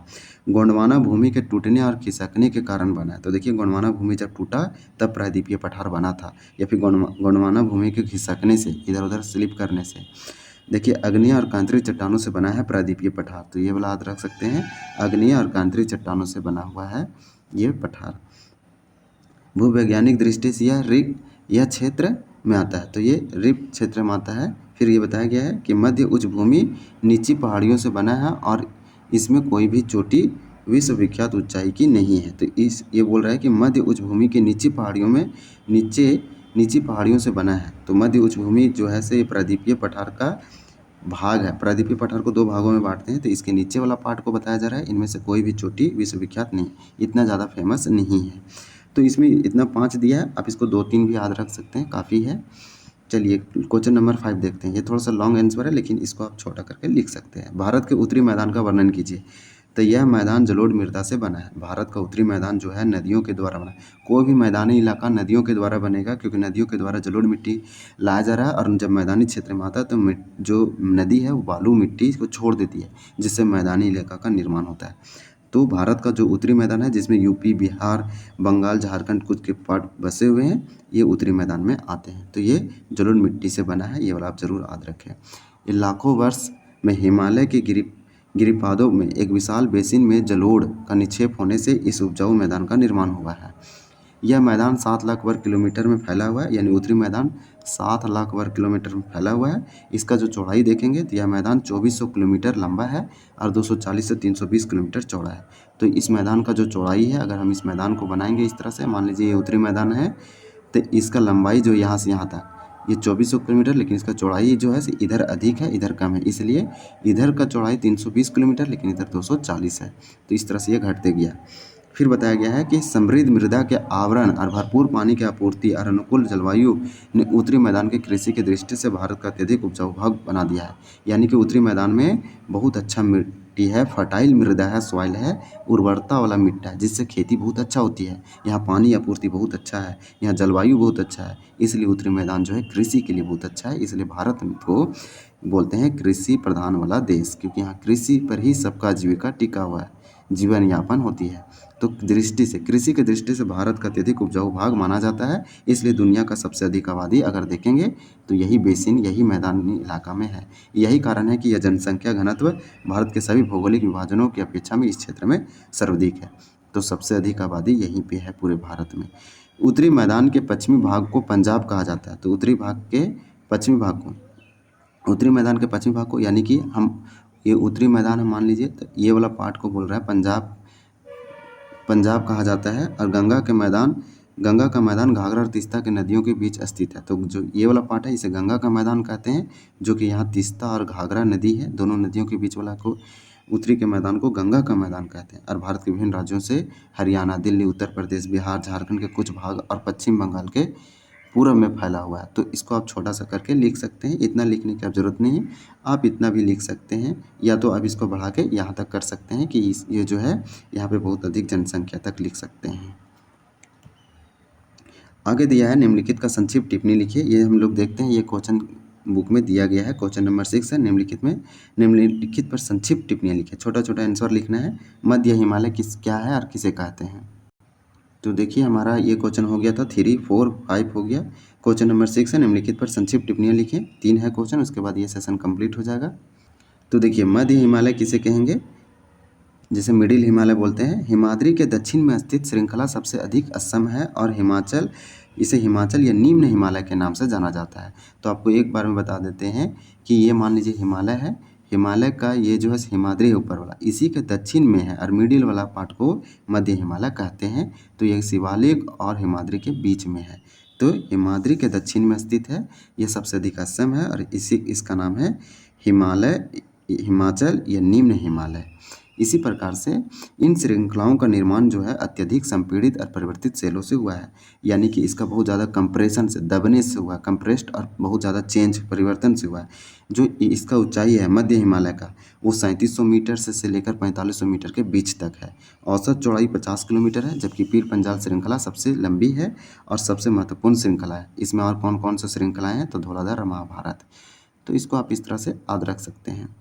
गोंडवाना भूमि के टूटने और खिसकने के कारण बना है। तो देखिए गोंडवाना भूमि जब टूटा तब प्रायद्वीपीय पठार बना था, या फिर गोंडवाना भूमि के खिसकने से, इधर उधर स्लिप करने से। देखिए अग्नीय और कांतरीय चट्टानों से बना है प्रायद्वीपीय पठार, तो ये वाला याद रख सकते हैं, अग्नीय और कांतरीय चट्टानों से बना हुआ है ये पठार। भूवैज्ञानिक दृष्टि से यह क्षेत्र में आता है, तो ये रिप क्षेत्र में आता है। फिर ये बताया गया है कि मध्य उच्च भूमि नीची पहाड़ियों से बना है और इसमें कोई भी चोटी विश्वविख्यात ऊंचाई की नहीं है। तो ये बोल रहा है कि मध्य उच्च भूमि की नीची पहाड़ियों में नीची पहाड़ियों से बना है। तो मध्य उच्च भूमि जो है से प्रायद्वीपीय पठार का भाग है। प्रायद्वीपीय पठार को 2 भागों में बांटते हैं, तो इसके नीचे वाला पार्ट को बताया जा रहा है, इनमें से कोई भी चोटी विश्वविख्यात नहीं, इतना ज़्यादा फेमस नहीं है। तो इसमें इतना 5 दिया है, आप इसको 2-3 भी याद रख सकते हैं, काफ़ी है। चलिए क्वेश्चन नंबर 5 देखते हैं। ये थोड़ा सा लॉन्ग आंसर है लेकिन इसको आप छोटा करके लिख सकते हैं। भारत के उत्तरी मैदान का वर्णन कीजिए। तो यह मैदान जलोढ़ मृदा से बना है। भारत का उत्तरी मैदान जो है नदियों के द्वारा बना है। कोई भी मैदानी इलाका नदियों के द्वारा बनेगा, क्योंकि नदियों के द्वारा जलोढ़ मिट्टी लाया जा रहा है, और जब मैदानी क्षेत्र में आता है तो जो नदी है वो बालू मिट्टी को छोड़ देती है, जिससे मैदानी इलाका का निर्माण होता है। तो भारत का जो उत्तरी मैदान है, जिसमें यूपी, बिहार, बंगाल, झारखंड कुछ के पार्ट बसे हुए हैं, ये उत्तरी मैदान में आते हैं। तो ये जलोढ़ मिट्टी से बना है, ये वाला आप जरूर याद रखें। ये लाखों वर्ष में हिमालय के गिरिपादों में एक विशाल बेसिन में जलोढ़ का निक्षेप होने से इस उपजाऊ मैदान का निर्माण हुआ है। यह मैदान 7 लाख वर्ग किलोमीटर में फैला हुआ है, यानी उत्तरी मैदान 7 लाख वर्ग किलोमीटर में फैला हुआ है। इसका जो चौड़ाई देखेंगे तो यह मैदान 2400 किलोमीटर लंबा है और 240 से 320 किलोमीटर चौड़ा है। तो इस मैदान का जो चौड़ाई है, अगर हम इस मैदान को बनाएंगे इस तरह से, मान लीजिए ये उत्तरी मैदान है, तो इसका लंबाई जो यहाँ से यहाँ तक ये 2400 किलोमीटर, लेकिन इसका चौड़ाई जो है इधर अधिक है इधर कम है, इसलिए इधर का चौड़ाई 320 किलोमीटर लेकिन इधर 240 है। तो इस तरह से ये घटते गया। फिर बताया गया है कि समृद्ध मृदा के आवरण और भरपूर पानी की आपूर्ति और अनुकूल जलवायु ने उत्तरी मैदान के कृषि की दृष्टि से भारत का अत्यधिक उपजाऊ भाग बना दिया है। यानी कि उत्तरी मैदान में बहुत अच्छा मिट्टी है, फर्टाइल मृदा है, सॉइल है, उर्वरता वाला मिट्टी है, जिससे खेती बहुत अच्छा होती है। यहाँ पानी आपूर्ति बहुत अच्छा है, यहाँ जलवायु बहुत अच्छा है, इसलिए उत्तरी मैदान जो है कृषि के लिए बहुत अच्छा है। इसलिए भारत को बोलते हैं कृषि प्रधान वाला देश, क्योंकि यहाँ कृषि पर ही सबका जीविका टिका हुआ है, जीवन यापन होती है। तो दृष्टि से, कृषि की दृष्टि से भारत का अत्यधिक उपजाऊ भाग माना जाता है। इसलिए दुनिया का सबसे अधिक आबादी अगर देखेंगे तो यही बेसिन, यही मैदानी इलाका में है। यही कारण है कि यह जनसंख्या घनत्व भारत के सभी भौगोलिक विभाजनों की अपेक्षा में इस क्षेत्र में सर्वाधिक है। तो सबसे अधिक आबादी यहीं पे है पूरे भारत में। उत्तरी मैदान के पश्चिमी भाग को पंजाब कहा जाता है। तो उत्तरी भाग के पश्चिमी भाग को, उत्तरी मैदान के पश्चिमी भाग को, यानी कि हम ये उत्तरी मैदान हम मान लीजिए, तो ये वाला पार्ट को बोल रहा है पंजाब, पंजाब कहा जाता है। और गंगा का मैदान घाघरा और तीस्ता के नदियों के बीच स्थित है। तो जो ये वाला पार्ट है इसे गंगा का मैदान कहते हैं, जो कि यहाँ तीस्ता और घाघरा नदी है, दोनों नदियों के बीच वाला को उत्तरी के मैदान को गंगा का मैदान कहते हैं। और भारत के विभिन्न राज्यों से हरियाणा, दिल्ली, उत्तर प्रदेश, बिहार, झारखंड के कुछ भाग और पश्चिम बंगाल के पूर्व में फैला हुआ है। तो इसको आप छोटा सा करके लिख सकते हैं, इतना लिखने की आप ज़रूरत नहीं है, आप इतना भी लिख सकते हैं, या तो आप इसको बढ़ा के यहाँ तक कर सकते हैं कि ये जो है यहाँ पे बहुत अधिक जनसंख्या तक लिख सकते हैं। आगे दिया है निम्नलिखित का संक्षिप्त टिप्पणी लिखिए। ये हम लोग देखते हैं, ये क्वेश्चन बुक में दिया गया है, क्वेश्चन नंबर 6 है। निम्नलिखित पर संक्षिप्त टिप्पणियाँ लिखिए, छोटा छोटा आंसर लिखना है। मध्य हिमालय क्या है और किसे कहते हैं। तो देखिए हमारा ये क्वेश्चन हो गया था 3, 4, 5 हो गया। क्वेश्चन नंबर 6 है, निम्नलिखित पर संक्षिप्त टिप्पणियाँ लिखें। 3 है क्वेश्चन, उसके बाद ये सेशन कंप्लीट हो जाएगा। तो देखिए मध्य हिमालय किसे कहेंगे, जिसे मिडिल हिमालय बोलते हैं। हिमाद्री के दक्षिण में स्थित श्रृंखला सबसे अधिक असम है और इसे हिमाचल या निम्न हिमालय के नाम से जाना जाता है। तो आपको एक बार में बता देते हैं कि ये मान लीजिए हिमालय है, हिमालय का ये जो है हिमाद्री है ऊपर वाला, इसी के दक्षिण में है, और मिडिल वाला पार्ट को मध्य हिमालय कहते हैं। तो यह शिवालिक और हिमाद्री के बीच में है। तो हिमाद्री के दक्षिण में स्थित है, यह सबसे अधिक असम है, और इसका नाम है हिमाचल या निम्न हिमालय। इसी प्रकार से इन श्रृंखलाओं का निर्माण जो है अत्यधिक संपीड़ित और परिवर्तित सेलों से हुआ है, यानी कि इसका बहुत ज़्यादा कंप्रेशन से, दबने से हुआ, कंप्रेस्ड, और बहुत ज़्यादा परिवर्तन से हुआ है। जो इसका ऊंचाई है मध्य हिमालय का, वो 3700 मीटर से लेकर 4500 मीटर के बीच तक है। औसत चौड़ाई 50 किलोमीटर है, जबकि पीर पंजाल श्रृंखला सबसे लंबी है और सबसे महत्वपूर्ण श्रृंखला है। इसमें और कौन कौन सी श्रृंखलाएँ हैं, तो धौलाधार और महाभारत। तो इसको आप इस तरह से याद रख सकते हैं।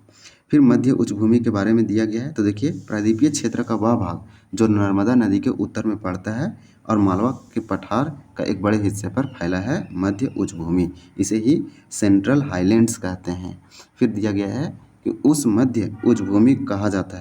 फिर मध्य उच्चभूमि के बारे में दिया गया है। तो देखिए प्रायद्वीपीय क्षेत्र का वह भाग जो नर्मदा नदी के उत्तर में पड़ता है और मालवा के पठार का एक बड़े हिस्से पर फैला है मध्य उच्चभूमि, इसे ही सेंट्रल हाईलैंड्स कहते हैं। फिर दिया गया है कि उस मध्य उच्चभूमि कहा जाता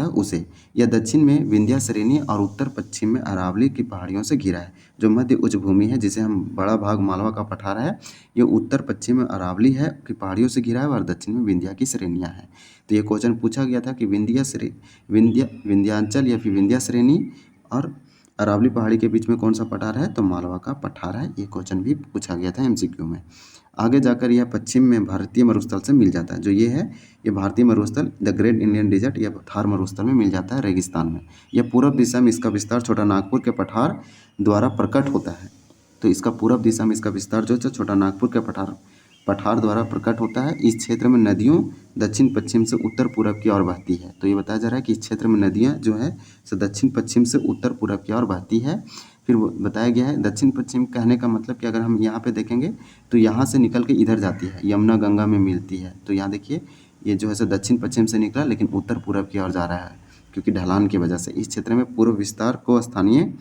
है उसे। यह दक्षिण में विंध्या श्रेणी और उत्तर पश्चिम में अरावली की पहाड़ियों से घिरा है। जो मध्य उच्चभूमि है, जिसे हम बड़ा भाग मालवा का पठार है, ये उत्तर पश्चिम में अरावली है की पहाड़ियों से घिरा है, और दक्षिण में विंध्या की श्रेणियाँ हैं। तो ये क्वेश्चन पूछा गया था कि विंध्यांचल या फिर विंध्या श्रेणी और अरावली पहाड़ी के बीच में कौन सा पठार है, तो मालवा का पठार है। ये क्वेश्चन भी पूछा गया था एमसीक्यू में। आगे जाकर यह पश्चिम में भारतीय मरुस्थल से मिल जाता है। जो ये है, ये भारतीय मरुस्थल द ग्रेट इंडियन डेजर्ट या थार मरुस्थल में मिल जाता है, रेगिस्तान में। यह पूर्व दिशा में इसका विस्तार छोटा नागपुर के पठार द्वारा प्रकट होता है। तो इसका पूर्व दिशा में इसका विस्तार जो है छोटा नागपुर के पठार द्वारा प्रकट होता है। इस क्षेत्र में नदियों दक्षिण पश्चिम से उत्तर पूर्व की ओर बहती है। तो ये बताया जा रहा है कि इस क्षेत्र में नदियाँ जो है दक्षिण पश्चिम से उत्तर पूर्व की ओर बहती है। फिर बताया गया है दक्षिण पश्चिम कहने का मतलब कि अगर हम यहाँ पे देखेंगे तो यहाँ से निकल के इधर जाती है, यमुना गंगा में मिलती है। तो यहाँ देखिए ये जो है दक्षिण पश्चिम से निकला, लेकिन उत्तर पूर्व की ओर जा रहा है, क्योंकि ढलान की वजह से। इस क्षेत्र में पूर्व विस्तार को स्थानीय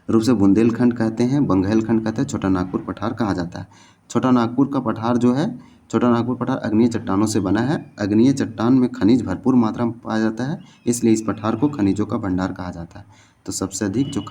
रूप से बुंदेलखंड कहते हैं, बंगेलखंड कहते हैं, छोटा नागपुर पठार कहा जाता है। छोटा नागपुर का पठार जो है, छोटा नागपुर पठार अग्नीय चट्टानों से बना है। अग्नीय चट्टान में खनिज भरपूर मात्रा में पाया जाता है, इसलिए इस पठार को खनिजों का भंडार कहा जाता है। तो सबसे अधिक जो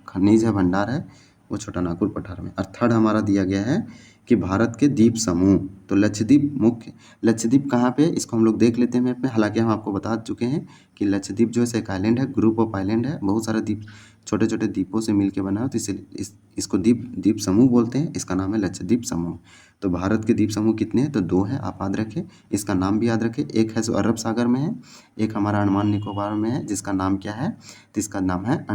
खनिज है, भंडार है, वो छोटा नागपुर पठार में। और थर्ड हमारा दिया गया है कि भारत के द्वीप समूह। तो लक्षद्वीप कहाँ पे, इसको हम लोग देख लेते हैं मैप में। हालांकि हम आपको बता चुके हैं कि लक्षद्वीप जो है एक आइलैंड है, ग्रुप ऑफ आइलैंड है, बहुत सारे द्वीप छोटे छोटे द्वीपों से मिलकर बना है। तो इसलिए इसको द्वीप समूह बोलते हैं। इसका नाम है लक्षद्वीप समूह। तो भारत के द्वीप समूह कितने हैं, तो 2 हैं, आप याद रखें। इसका नाम भी याद रखें, एक है जो अरब सागर में है, एक हमारा अंडमान निकोबार में है, जिसका नाम क्या है, तो इसका नाम है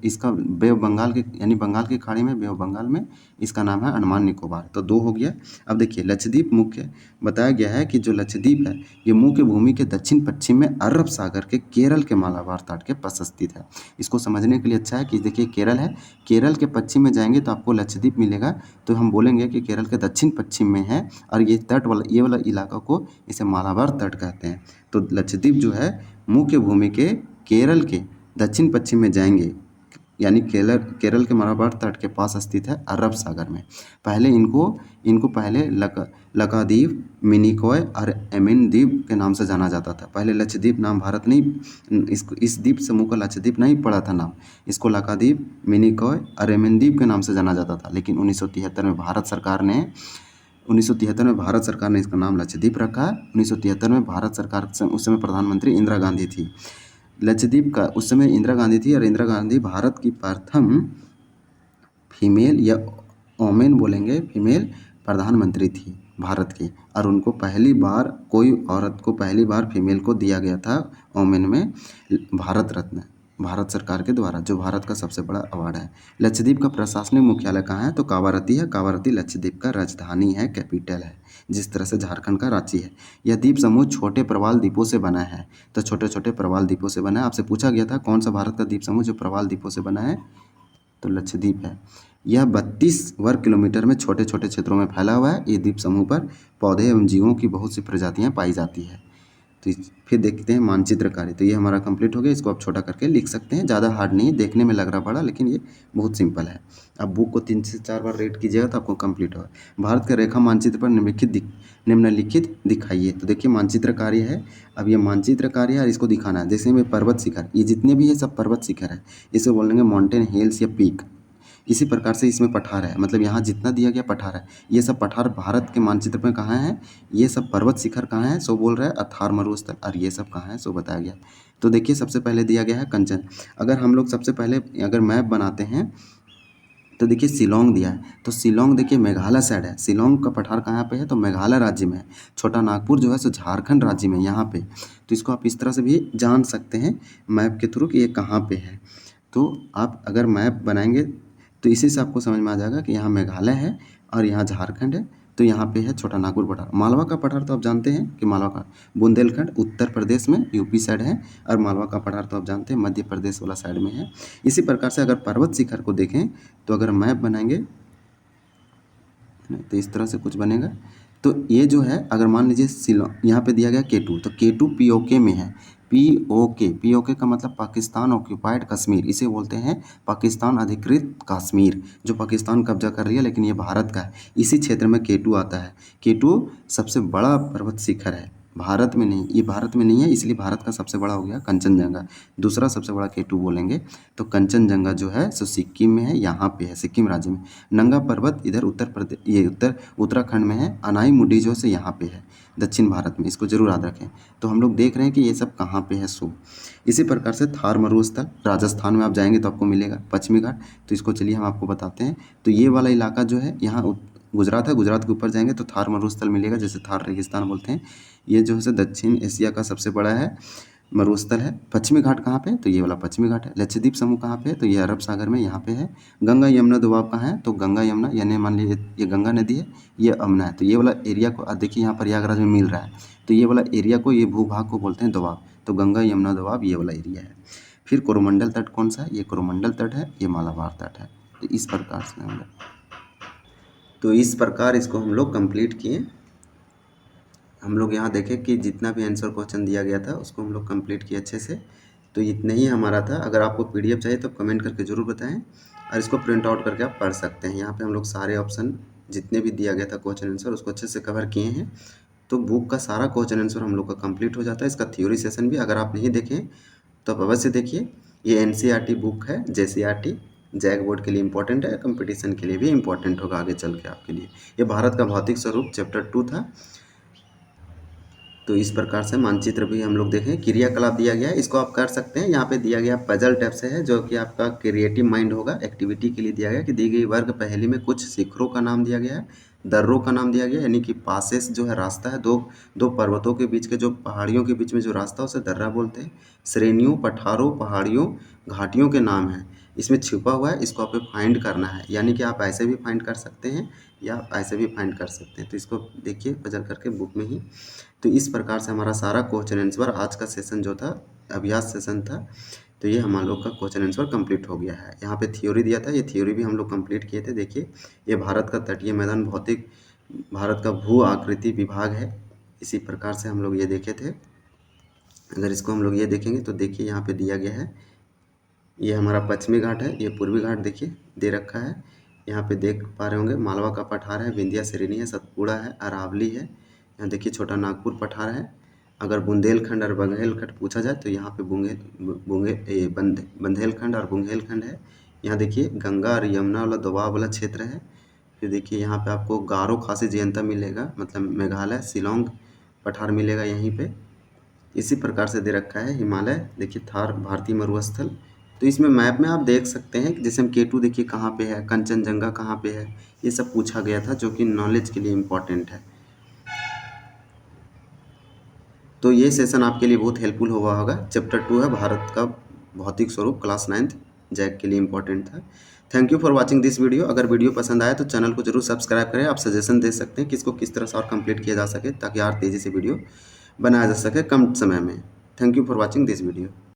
इसका बे ऑफ बंगाल के, यानी बंगाल की खाड़ी में, बे ऑफ बंगाल में इसका नाम है अंडमान निकोबार। तो 2 हो गया। अब देखिए लक्षद्वीप मुख्य बताया गया है कि जो लक्षद्वीप है ये मुख्य भूमि के दक्षिण पश्चिम में अरब सागर के केरल के मालाबार तट के पास स्थित है। इसको समझने के लिए अच्छा है कि देखिए केरल है, केरल के पश्चिम में जाएंगे तो आपको लक्षद्वीप मिलेगा, तो हम बोलेंगे कि केरल के दक्षिण पश्चिम में है और ये तट वाला ये वाला इलाका को इसे मालाबार तट कहते हैं। तो लक्षद्वीप जो है मुख्य भूमि के केरल के दक्षिण पश्चिम में जाएंगे यानी केरल के मालाबार तट के पास स्थित है अरब सागर में। पहले इनको पहले लक्षद्वीप, मिनिकॉय और एमिन द्वीप के नाम से जाना जाता था। पहले लक्षद्वीप नाम भारत नहीं, इस द्वीप समूह का लक्षद्वीप नहीं पड़ा था नाम, इसको लक्षद्वीप, मिनिकॉय और एमिन द्वीप के नाम से जाना जाता था। लेकिन 1973 में भारत सरकार ने इसका नाम लक्षद्वीप रखा। 1973 में भारत सरकार उस समय प्रधानमंत्री इंदिरा गांधी थी। लक्षद्वीप का उस समय इंदिरा गांधी थी और इंदिरा गांधी भारत की प्रथम फीमेल या वोमेन बोलेंगे, फीमेल प्रधानमंत्री थी भारत की, और उनको पहली बार कोई औरत को पहली बार फीमेल को दिया गया था वोमेन में भारत रत्न भारत सरकार के द्वारा, जो भारत का सबसे बड़ा अवार्ड है। लक्षद्वीप का प्रशासनिक मुख्यालय कहाँ है? तो कावारती है। कावारती लक्षद्वीप का राजधानी है, कैपिटल है, जिस तरह से झारखंड का रांची है। यह द्वीप समूह छोटे प्रवाल द्वीपों से बना है। तो छोटे छोटे प्रवाल द्वीपों से बना है। आपसे पूछा गया था कौन सा भारत का द्वीप समूह जो प्रवाल द्वीपों से बना है? तो लक्षद्वीप है। यह 32 वर्ग किलोमीटर में छोटे छोटे क्षेत्रों में फैला हुआ है। ये द्वीप समूह पर पौधे एवं जीवों की बहुत सी प्रजातियां पाई जाती है। तो फिर देखते हैं मानचित्र कार्य। तो ये हमारा कंप्लीट हो गया। इसको आप छोटा करके लिख सकते हैं, ज़्यादा हार्ड नहीं है, देखने में लग रहा बड़ा, लेकिन ये बहुत सिंपल है। अब बुक को 3 से 4 बार रीड कीजिएगा तो आपको कंप्लीट होगा। भारत के रेखा मानचित्र पर निम्नलिखित दिखाइए। तो देखिए मानचित्र कार्य है। अब ये मानचित्र कार्य है और इसको दिखाना है। जैसे में पर्वत शिखर, ये जितने भी ये सब पर्वत शिखर है, इसे बोलेंगे माउंटेन हिल्स या पीक। इसी प्रकार से इसमें पठार है, मतलब यहाँ जितना दिया गया पठार है, ये सब पठार भारत के मानचित्र में कहाँ है? ये सब पर्वत शिखर कहाँ है? सो बोल रहा है अथार मरुस्थल। और ये सब कहाँ है? सो बताया गया। तो देखिए सबसे पहले दिया गया है कंचन। अगर हम लोग सबसे पहले अगर मैप बनाते हैं तो देखिए शिलोंग दिया है। तो शिलोंग देखिए मेघालय साइड है। शिलोंग का पठार कहाँ पे है? तो मेघालय राज्य में है। छोटा नागपुर जो है सो झारखंड राज्य में, यहाँ पे। तो इसको आप इस तरह से भी जान सकते हैं मैप के थ्रू कि ये कहाँ पे है। तो आप अगर मैप बनाएंगे तो इसी से आपको समझ में आ जाएगा कि यहाँ मेघालय है और यहाँ झारखंड है। तो यहाँ पे है छोटा नागपुर पठार। मालवा का पठार तो आप जानते हैं कि मालवा का बुंदेलखंड उत्तर प्रदेश में यूपी साइड है, और मालवा का पठार तो आप जानते हैं मध्य प्रदेश वाला साइड में है। इसी प्रकार से अगर पर्वत शिखर को देखें तो अगर मैप बनाएंगे तो इस तरह से कुछ बनेगा। तो ये जो है अगर मान लीजिए शिलोंग यहाँ पे दिया गया K2, तो K2 POK में है। POK का मतलब पाकिस्तान ऑक्यूपाइड कश्मीर, इसे बोलते हैं पाकिस्तान अधिकृत कश्मीर, जो पाकिस्तान कब्जा कर रही है, लेकिन ये भारत का है। इसी क्षेत्र में K2 आता है। K2 सबसे बड़ा पर्वत शिखर है, भारत में नहीं, ये भारत में नहीं है, इसलिए भारत का सबसे बड़ा हो गया कंचनजंगा। दूसरा सबसे बड़ा K2 बोलेंगे। तो कंचनजंगा जो है सो सिक्किम में है, यहाँ पे है, सिक्किम राज्य में। नंगा पर्वत इधर उत्तर प्रदेश, ये उत्तराखंड में है। अनाई मुडी जो है यहाँ पे है, दक्षिण भारत में। इसको जरूर याद रखें। तो हम लोग देख रहे हैं कि ये सब कहाँ पे है। सो इसी प्रकार से थार मरुस्थल राजस्थान में आप जाएंगे तो आपको मिलेगा, पश्चिमी घाट। तो इसको चलिए हम आपको बताते हैं। तो ये वाला इलाका जो है यहाँ गुजरात है, गुजरात के ऊपर जाएंगे तो थार मरुस्थल मिलेगा, जैसे थार रेगिस्तान बोलते हैं। ये जो है दक्षिण एशिया का सबसे बड़ा है मरुस्थल है। पश्चिमी घाट कहाँ पे? तो ये वाला पश्चिमी घाट है। लक्षद्वीप समूह कहाँ पे है? तो ये अरब सागर में, यहाँ पे है। गंगा यमुना दोआब कहाँ है? तो गंगा यमुना, यानी मान लीजिए ये गंगा नदी है, ये यमुना है। तो ये वाला एरिया को देखिए यहाँ प्रयागराज में मिल रहा है, तो ये वाला एरिया को, ये भूभाग को बोलते हैं दोआब। तो गंगा यमुना दोआब ये वाला एरिया है। फिर कोरोमंडल तट कौन सा है? ये कोरोमंडल तट है, ये मालाबार तट है। तो इस प्रकार से हम लोग, तो इस प्रकार इसको हम लोग कंप्लीट किए। हम लोग यहाँ देखें कि जितना भी आंसर क्वेश्चन दिया गया था उसको हम लोग कंप्लीट किए अच्छे से। तो इतना ही हमारा था। अगर आपको PDF चाहिए तो कमेंट करके ज़रूर बताएं, और इसको प्रिंट आउट करके आप पढ़ सकते हैं। यहाँ पे हम लोग सारे ऑप्शन जितने भी दिया गया था क्वेश्चन आंसर उसको अच्छे से कवर किए हैं। तो बुक का सारा क्वेश्चन आंसर हम लोग का कंप्लीट हो जाता है। इसका थ्योरी सेशन भी अगर आप नहीं देखें तो आप अवश्य देखिए। ये NCERT बुक है, JCERT जैक बोर्ड के लिए इंपॉर्टेंट है, कंपटीशन के लिए भी इंपॉर्टेंट होगा आगे चल के आपके लिए। ये भारत का भौतिक स्वरूप चैप्टर 2 था। तो इस प्रकार से मानचित्र भी हम लोग देखें। क्रियाकलाप दिया गया है, इसको आप कर सकते हैं। यहाँ पे दिया गया पजल टाइप से है, जो कि आपका क्रिएटिव माइंड होगा। एक्टिविटी के लिए दिया गया कि दी गई वर्ग पहेली में कुछ शिखरों का नाम दिया गया है, दर्रों का नाम दिया गया, यानी कि पासेस जो है रास्ता है, दो दो पर्वतों के बीच के जो पहाड़ियों के बीच में जो रास्ता है उसे दर्रा बोलते हैं। श्रेणियों, पठारों, पहाड़ियों, घाटियों के नाम हैं। इसमें छिपा हुआ है, इसको आपको फाइंड करना है, यानी कि आप ऐसे भी फाइंड कर सकते हैं या ऐसे भी फाइंड कर सकते हैं। तो इसको देखिए पजल करके बुक में ही। तो इस प्रकार से हमारा सारा क्वेश्चन आंसर आज का सेशन जो था, अभ्यास सेशन था, तो ये हम लोग का क्वेश्चन आंसर कंप्लीट हो गया है। यहाँ पे थ्योरी दिया था, ये थ्योरी भी हम लोग कंप्लीट किए थे। देखिए ये भारत का तटीय मैदान भौतिक, भारत का भू आकृति विभाग है। इसी प्रकार से हम लोग ये देखे थे। अगर इसको हम लोग ये देखेंगे तो देखिए यहाँ पे दिया गया है, ये हमारा पश्चिमी घाट है, ये पूर्वी घाट देखिए दे रखा है। यहाँ पे देख पा रहे होंगे मालवा का पठार है, विंध्या श्रेणी है, सतपुड़ा है, अरावली है। यहाँ देखिए छोटा नागपुर पठार है। अगर बुंदेलखंड और बघेलखंड पूछा जाए तो यहाँ पे बंदेलखंड और बुंदेलखंड है। यहाँ देखिए गंगा और यमुना वाला दोबाव वाला क्षेत्र है। फिर देखिए यहाँ पे आपको गारो खासी जयंता मिलेगा, मतलब मेघालय शिलोंग पठार मिलेगा यहीं पे। इसी प्रकार से दे रखा है हिमालय, देखिए थार भारतीय मरुस्थल। तो इसमें मैप में आप देख सकते हैं कि जैसे हम केटू देखिए कहाँ पे है, कंचनजंगा कहाँ पे है, ये सब पूछा गया था, जो कि नॉलेज के लिए इम्पॉर्टेंट है। तो ये सेशन आपके लिए बहुत हेल्पफुल हुआ होगा। चैप्टर 2 है भारत का भौतिक स्वरूप, क्लास 9th जैक के लिए इम्पॉर्टेंट था। Thank you for watching this video. अगर वीडियो पसंद आए तो चैनल को जरूर सब्सक्राइब करें। आप सजेशन दे सकते हैं कि इसको किस तरह से और कंप्लीट किया जा सके, ताकि और तेज़ी से वीडियो बनाया जा सके कम समय में। Thank you for watching this video.